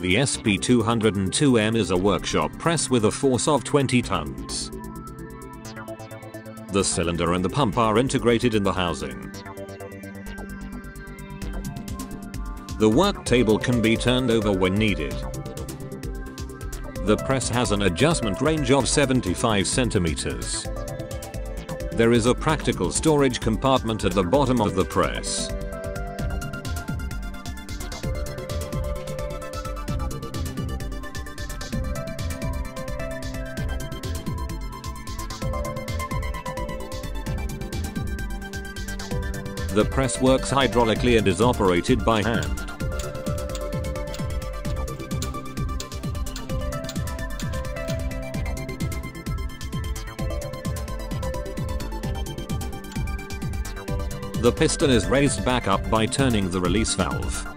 The SP202M is a workshop press with a force of 20 tons. The cylinder and the pump are integrated in the housing. The work table can be turned over when needed. The press has an adjustment range of 75 centimeters. There is a practical storage compartment at the bottom of the press. The press works hydraulically and is operated by hand. The piston is raised back up by turning the release valve.